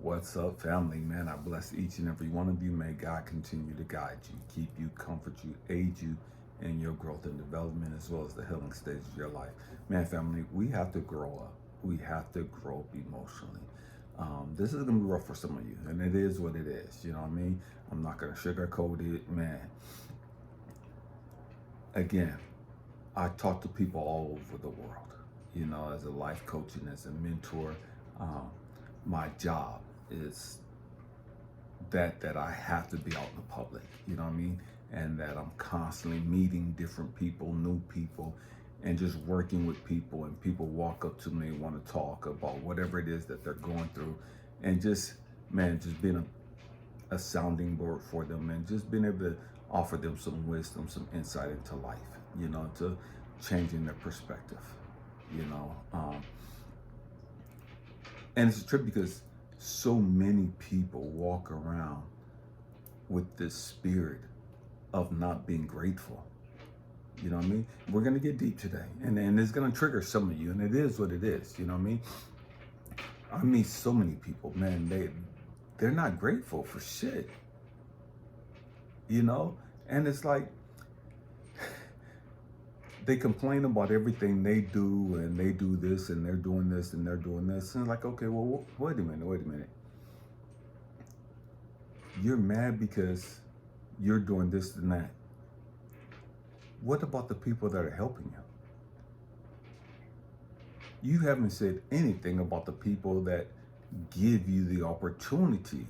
What's up, family? Man, I bless each and every one of you. May God continue to guide you, keep you, comfort you, aid you in your growth and development, as well as the healing stages of your life. Man, family, we have to grow up. We have to grow up emotionally. This is going to be rough for some of you, and it is what it is. You know what I mean? I'm not going to sugarcoat it, man. Again, I talk to people all over the world, you know, as a life coach and as a mentor. My job is that I have to be out in the public, you know what I mean? And that I'm constantly meeting different people, new people, and just working with people. And people walk up to me and want to talk about whatever it is that they're going through. And just, man, just being a sounding board for them and just being able to offer them some wisdom, some insight into life, you know, to changing their perspective, you know. And it's a trip because so many people walk around with this spirit of not being grateful. You know what I mean? We're going to get deep today, and it's going to trigger some of you, and it is what it is. You know what I mean? I meet so many people, man, they're not grateful for shit. You know? And it's like, they complain about everything they do, and they do this, and they're doing this, and they're doing this. And it's like, okay, well, wait a minute. You're mad because you're doing this and that. What about the people that are helping you? You haven't said anything about the people that give you the opportunity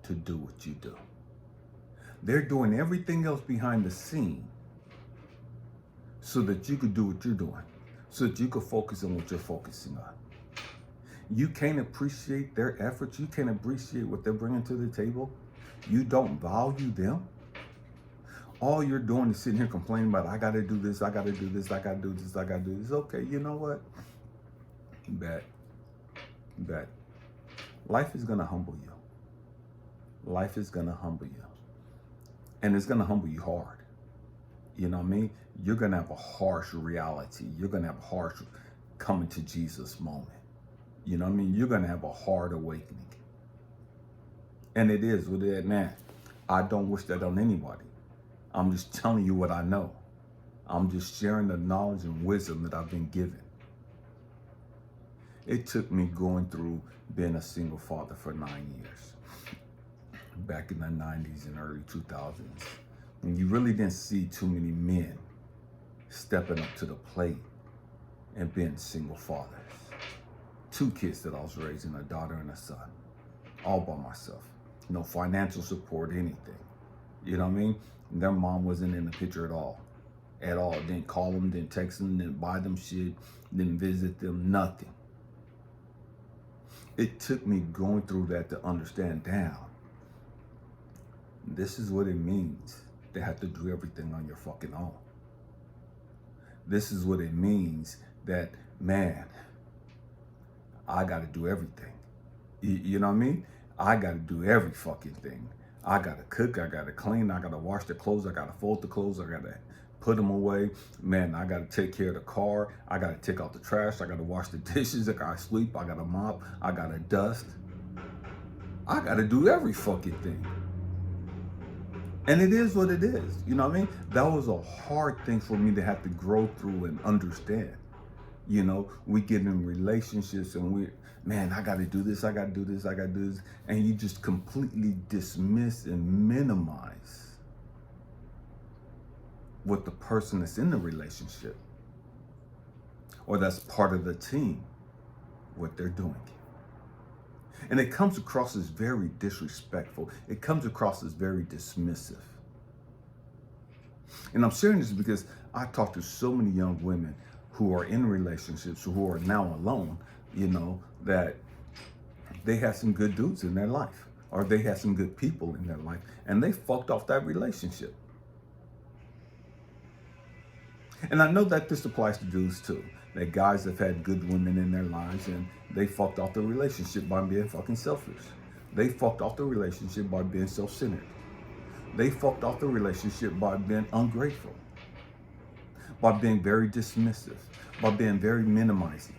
to do what you do. They're doing everything else behind the scene so that you could do what you're doing, so that you could focus on what you're focusing on. You can't appreciate their efforts. You can't appreciate what they're bringing to the table. You don't value them. All you're doing is sitting here complaining about, I got to do this, I got to do this, I got to do this, I got to do this. Okay, you know what? Bet. Life is going to humble you. Life is going to humble you. And it's going to humble you hard. You know what I mean? You're going to have a harsh reality. You're going to have a harsh coming to Jesus moment. You know what I mean? You're going to have a hard awakening. And it is with it, man. I don't wish that on anybody. I'm just telling you what I know. I'm just sharing the knowledge and wisdom that I've been given. It took me going through being a single father for 9 years. Back in the 90s and early 2000s. And you really didn't see too many men stepping up to the plate and being single fathers. 2 kids that I was raising, a daughter and a son, all by myself. No financial support, anything. You know what I mean? Their mom wasn't in the picture at all. Didn't call them, didn't text them, didn't buy them shit, didn't visit them, nothing. It took me going through that to understand, damn, this is what it means to have to do everything on your fucking own. This is what it means that, man, I got to do everything. You know what I mean? I got to do every fucking thing. I got to cook, I got to clean, I got to wash the clothes, I got to fold the clothes, I got to put them away. Man, I got to take care of the car. I got to take out the trash. I got to wash the dishes. I got to sweep. I got to mop. I got to dust. I got to do every fucking thing. And it is what it is. You know what I mean? That was a hard thing for me to have to grow through and understand. You know, we get in relationships and man, I got to do this. I got to do this. I got to do this. And you just completely dismiss and minimize what the person that's in the relationship or that's part of the team, what they're doing. And it comes across as very disrespectful. It comes across as very dismissive. And I'm sharing this because I talk to so many young women who are in relationships, who are now alone, you know, that they had some good dudes in their life, or they had some good people in their life, and they fucked off that relationship. And I know that this applies to dudes too. That guys have had good women in their lives and they fucked off the relationship by being fucking selfish. They fucked off the relationship by being self-centered. They fucked off the relationship by being ungrateful, by being very dismissive, by being very minimizing.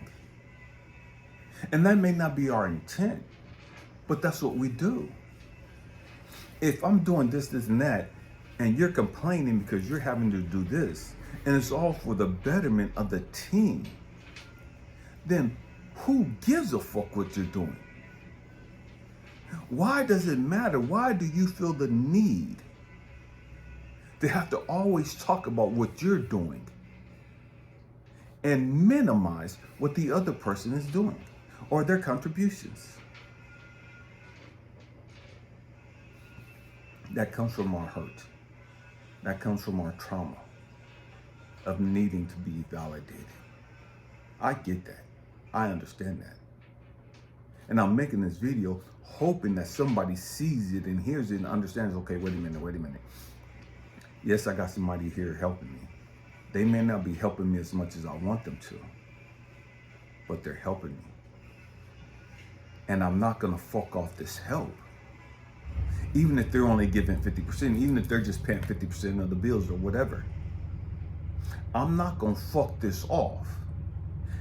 And that may not be our intent, But that's what we do. If I'm doing this, this, and that, and you're complaining because you're having to do this, and it's all for the betterment of the team, then who gives a fuck what you're doing? Why does it matter? Why do you feel the need to have to always talk about what you're doing and minimize what the other person is doing or their contributions? That comes from our hurt. That comes from our trauma of needing to be validated. I get that. I understand that. And I'm making this video hoping that somebody sees it and hears it and understands, okay, wait a minute. Yes, I got somebody here helping me. They may not be helping me as much as I want them to, but they're helping me. And I'm not gonna fuck off this help. Even if they're only giving 50%, even if they're just paying 50% of the bills or whatever. I'm not gonna fuck this off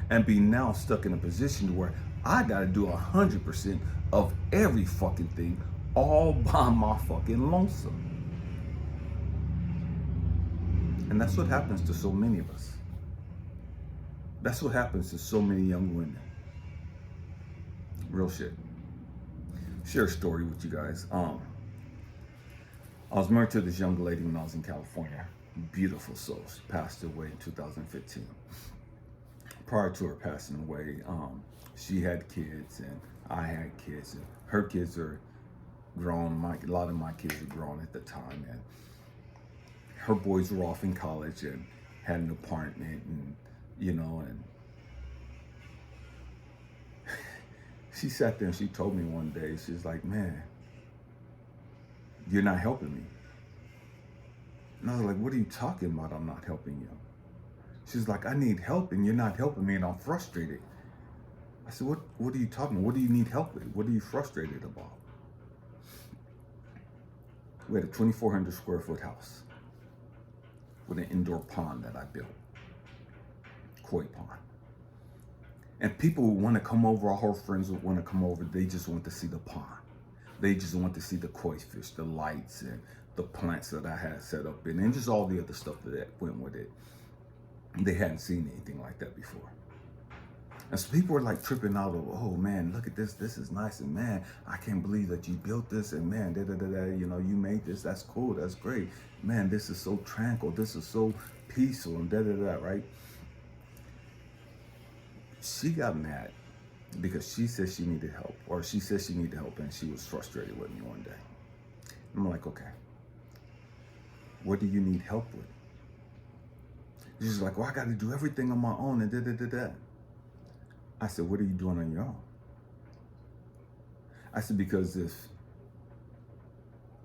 and be now stuck in a position where I gotta do 100% of every fucking thing all by my fucking lonesome. And that's what happens to so many of us. That's what happens to so many young women. Real shit. Share a story with you guys. I was married to this young lady when I was in California. Beautiful soul. She passed away in 2015. Prior to her passing away, she had kids and I had kids, and her kids are grown. A lot of my kids were grown at the time, and her boys were off in college and had an apartment, and and she sat there and she told me one day, she's like, man, you're not helping me. And I was like, what are you talking about? I'm not helping you. She's like, I need help and you're not helping me and I'm frustrated. I said, what are you talking about? What do you need help with? What are you frustrated about? We had a 2,400 square foot house with an indoor pond that I built, koi pond. And people would want to come over, all her friends would want to come over, they just want to see the pond. They just want to see the koi fish, the lights, and the plants that I had set up in, and just all the other stuff that went with it. They hadn't seen anything like that before. And so people were like tripping out of, oh man, look at this, this is nice, and man, I can't believe that you built this, and man, you made this, that's cool, that's great. Man, this is so tranquil, this is so peaceful, and right? She got mad because she said she needed help, or she said she needed help, and she was frustrated with me one day. I'm like, okay, what do you need help with? She's like, well, I got to do everything on my own, and I said, what are you doing on your own? I said, because if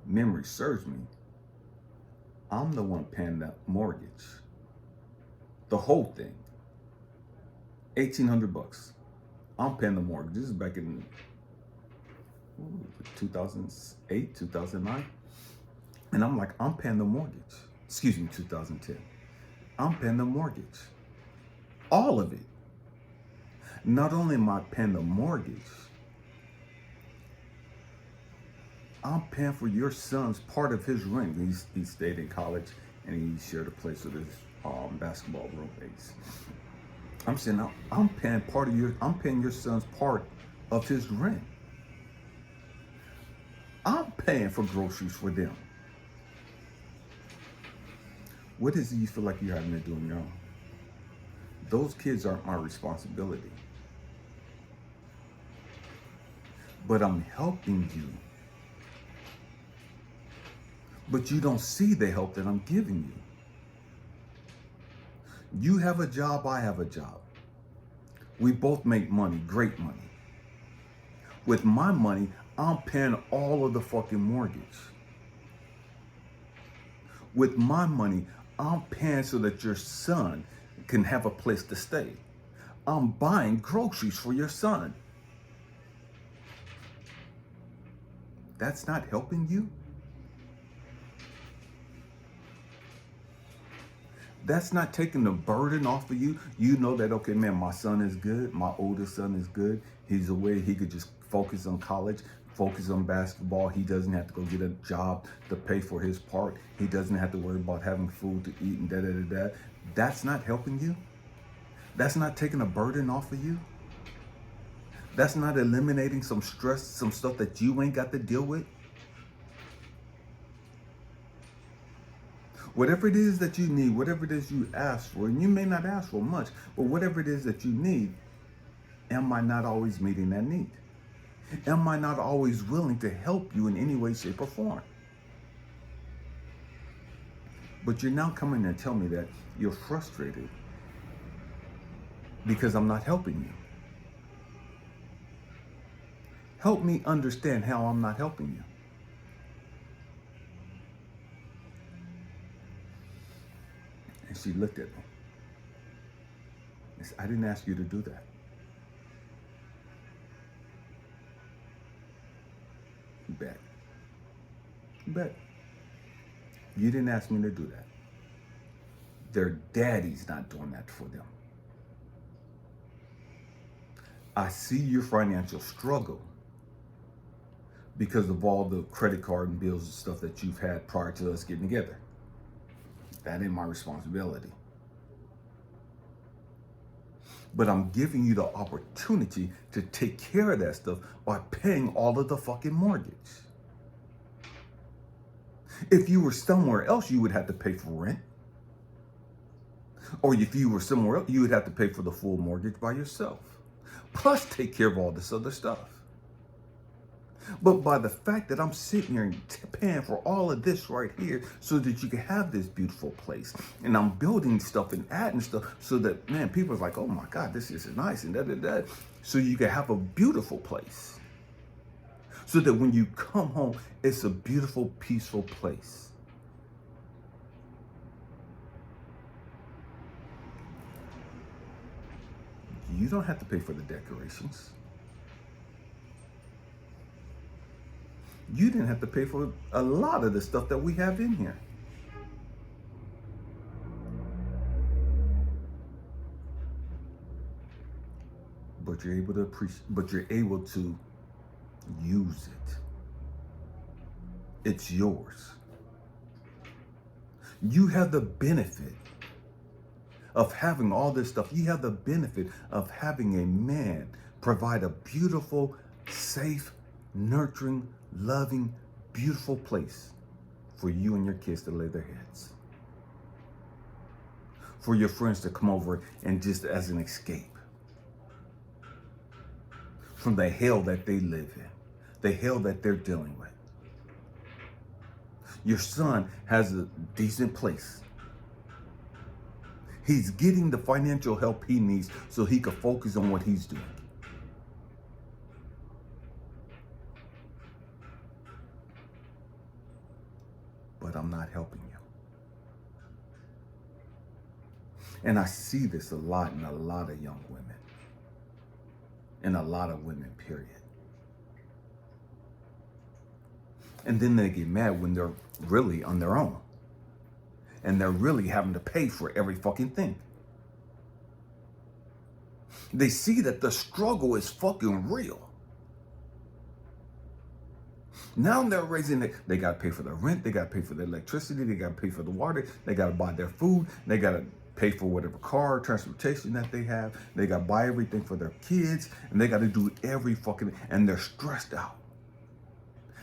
memory serves me, I'm the one paying that mortgage, the whole thing, $1,800. I'm paying the mortgage. This is back in 2008, 2009. And I'm like, I'm paying the mortgage. Excuse me, 2010. I'm paying the mortgage. All of it. Not only am I paying the mortgage, I'm paying for your son's part of his rent. He stayed in college and he shared a place with his basketball roommates. I'm saying I'm paying your son's part of his rent. I'm paying for groceries for them. What is it you feel like you're having to do on your own? Those kids aren't my responsibility. But I'm helping you. But you don't see the help that I'm giving you. You have a job, I have a job. We both make money, great money. With my money, I'm paying all of the fucking mortgage. With my money, I'm paying so that your son can have a place to stay. I'm buying groceries for your son. That's not helping you? That's not taking the burden off of you. You know that, okay, man, my son is good. My oldest son is good. He's away. He could just focus on college, focus on basketball. He doesn't have to go get a job to pay for his part. He doesn't have to worry about having food to eat and da-da-da-da. That's not helping you. That's not taking a burden off of you. That's not eliminating some stress, some stuff that you ain't got to deal with. Whatever it is that you need, whatever it is you ask for, and you may not ask for much, but whatever it is that you need, am I not always meeting that need? Am I not always willing to help you in any way, shape, or form? But you're now coming and tell me that you're frustrated because I'm not helping you. Help me understand how I'm not helping you. And she looked at me. And said, I didn't ask you to do that. You bet. You bet. You didn't ask me to do that. Their daddy's not doing that for them. I see your financial struggle because of all the credit card and bills and stuff that you've had prior to us getting together. That ain't my responsibility. But I'm giving you the opportunity to take care of that stuff by paying all of the fucking mortgage. If you were somewhere else, you would have to pay for rent. Or if you were somewhere else, you would have to pay for the full mortgage by yourself. Plus take care of all this other stuff. But by the fact that I'm sitting here and paying for all of this right here so that you can have this beautiful place, and I'm building stuff and adding stuff so that, man, people are like, oh my God, this is nice and da-da-da. So you can have a beautiful place. So that when you come home, it's a beautiful, peaceful place. You don't have to pay for the decorations. You didn't have to pay for a lot of the stuff that we have in here. But you're able to appreciate, but you're able to use it. It's yours. You have the benefit of having all this stuff. You have the benefit of having a man provide a beautiful, safe, nurturing, loving, beautiful place for you and your kids to lay their heads. For your friends to come over and just as an escape from the hell that they live in, the hell that they're dealing with. Your son has a decent place. He's getting the financial help he needs so he can focus on what he's doing. But I'm not helping you. And I see this a lot in a lot of young women. And a lot of women, period. And then they get mad when they're really on their own. And they're really having to pay for every fucking thing. They see that the struggle is fucking real. Now they're raising it. They got to pay for the rent. They got to pay for the electricity. They got to pay for the water. They got to buy their food. They got to pay for whatever car or transportation that they have. They got to buy everything for their kids. And they got to do every fucking, and they're stressed out.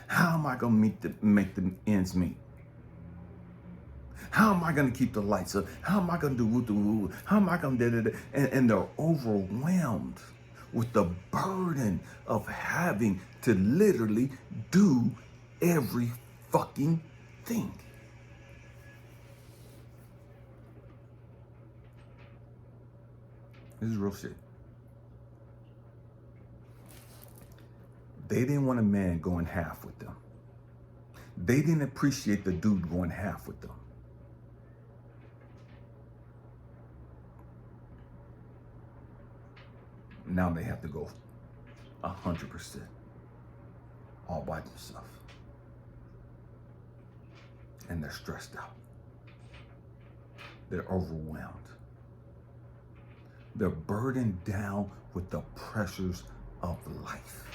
How am I going to make the ends meet? How am I going to keep the lights up? How am I going to do woo-doo-woo? How am I going to do that? And they're overwhelmed with the burden of having to literally do every fucking thing. This is real shit. They didn't want a man going half with them. They didn't appreciate the dude going half with them. Now they have to go 100% all by themselves. And they're stressed out. They're overwhelmed. They're burdened down with the pressures of life.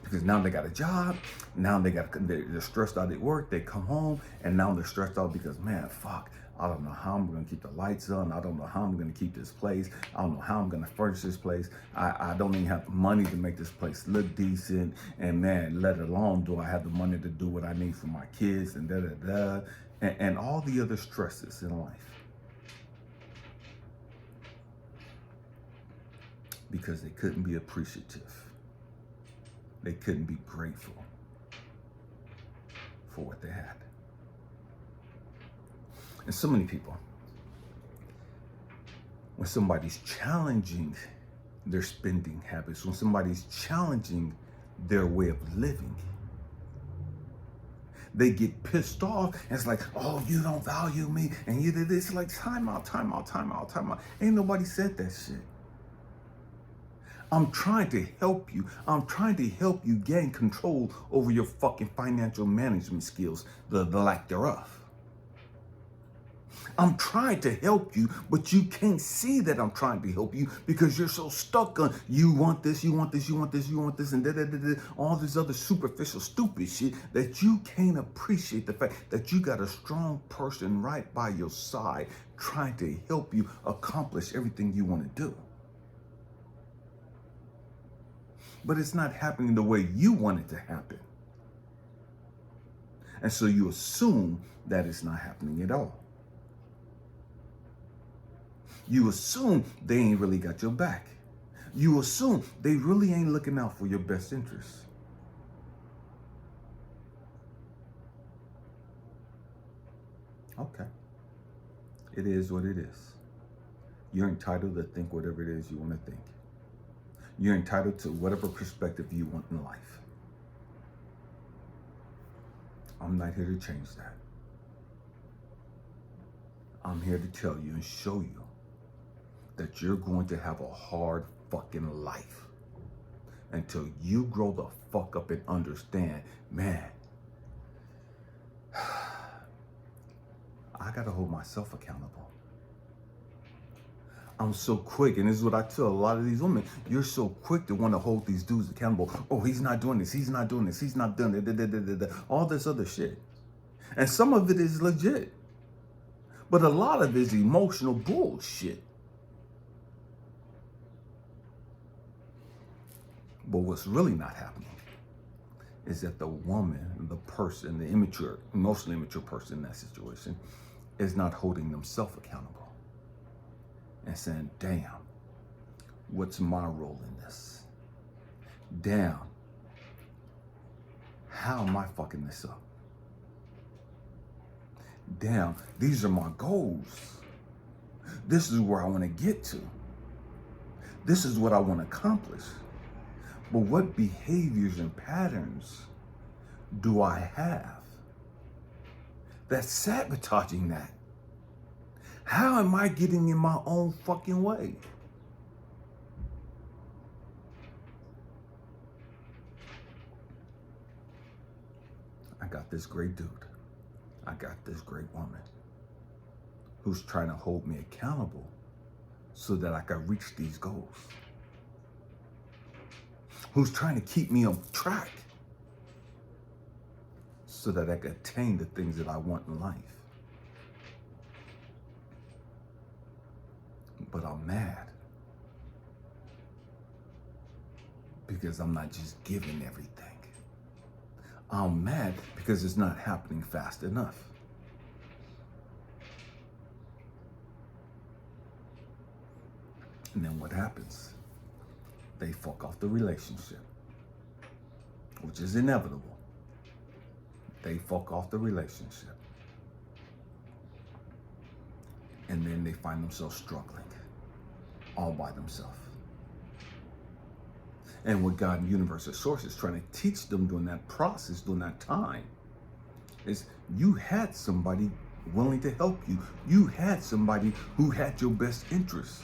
Because now they got a job, now they're stressed out at work, they come home, and now they're stressed out because, man, fuck, I don't know how I'm gonna keep the lights on, I don't know how I'm gonna keep this place, I don't know how I'm gonna furnish this place, I don't even have the money to make this place look decent, and man, let alone do I have the money to do what I need for my kids, and and all the other stresses in life. Because they couldn't be appreciative. They couldn't be grateful for what they had. And so many people, when somebody's challenging their spending habits, when somebody's challenging their way of living, they get pissed off. And it's like, oh, you don't value me. And you did this. Like, time out. Ain't nobody said that shit. I'm trying to help you. I'm trying to help you gain control over your fucking financial management skills, the lack thereof. I'm trying to help you, but you can't see that I'm trying to help you because you're so stuck on you want this, and all this other superficial stupid shit that you can't appreciate the fact that you got a strong person right by your side trying to help you accomplish everything you want to do. But it's not happening the way you want it to happen. And so you assume that it's not happening at all. You assume they ain't really got your back. You assume they really ain't looking out for your best interests. Okay. It is what it is. You're entitled to think whatever it is you want to think. You're entitled to whatever perspective you want in life. I'm not here to change that. I'm here to tell you and show you that you're going to have a hard fucking life until you grow the fuck up and understand, man, I gotta hold myself accountable. I'm so quick, and this is what I tell a lot of these women. You're so quick to want to hold these dudes accountable. Oh, he's not doing this, he's not doing this, he's not doing it, all this other shit. And some of it is legit. But a lot of it is emotional bullshit. But what's really not happening is that the woman, the person, the immature, emotionally immature person in that situation is not holding themselves accountable and saying, damn, what's my role in this? Damn, how am I fucking this up? Damn, these are my goals. This is where I want to get to. This is what I want to accomplish. But what behaviors and patterns do I have that's sabotaging that? How am I getting in my own fucking way? I got this great dude. I got this great woman who's trying to hold me accountable so that I can reach these goals. Who's trying to keep me on track so that I can attain the things that I want in life. But I'm mad because I'm not just giving everything. I'm mad because it's not happening fast enough. And then what happens? They fuck off the relationship, which is inevitable. They fuck off the relationship. And then they find themselves struggling all by themselves. And what God and Universal Source is trying to teach them during that process, during that time, is you had somebody willing to help you. You had somebody who had your best interests.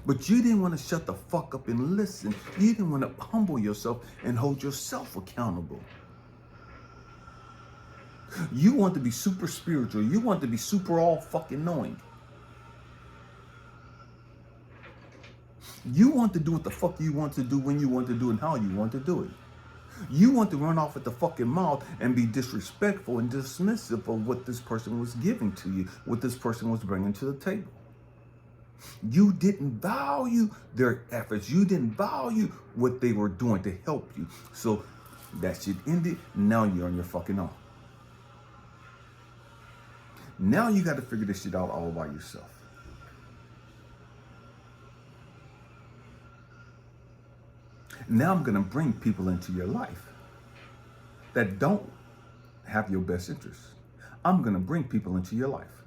But you didn't want to shut the fuck up and listen. You didn't want to humble yourself and hold yourself accountable. You want to be super spiritual. You want to be super all fucking knowing. You want to do what the fuck you want to do when you want to do it and how you want to do it. You want to run off at the fucking mouth and be disrespectful and dismissive of what this person was giving to you, what this person was bringing to the table. You didn't value their efforts. You didn't value what they were doing to help you. So that shit ended. Now you're on your fucking own. Now you got to figure this shit out all by yourself. Now I'm going to bring people into your life that don't have your best interests. I'm going to bring people into your life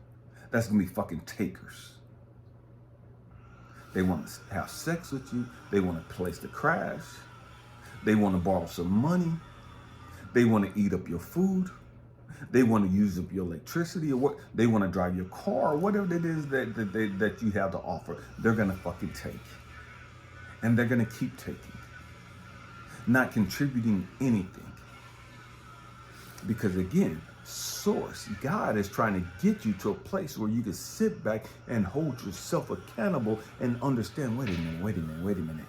that's going to be fucking takers. They want to have sex with you. They want a place to crash. They want to borrow some money. They want to eat up your food. They want to use up your electricity, or what they want to drive your car, or whatever it is that you have to offer. They're going to fucking take. And they're going to keep taking. Not contributing anything. Because again, source, God is trying to get you to a place where you can sit back and hold yourself accountable and understand, wait a minute.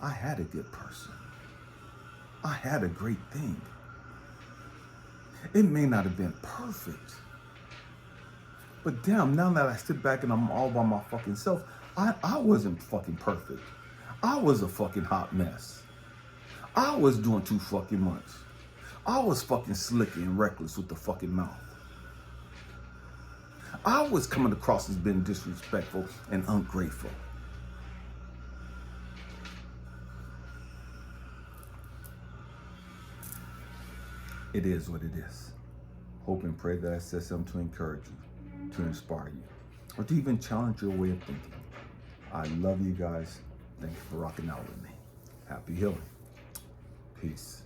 I had a good person. I had a great thing. It may not have been perfect. But damn, now that I sit back and I'm all by my fucking self, I wasn't fucking perfect. I was a fucking hot mess. I was doing too fucking much. I was fucking slick and reckless with the fucking mouth. I was coming across as being disrespectful and ungrateful. It is what it is. Hope and pray that I said something to encourage you, to inspire you, or to even challenge your way of thinking. I love you guys. Thank you for rocking out with me. Happy healing. Peace.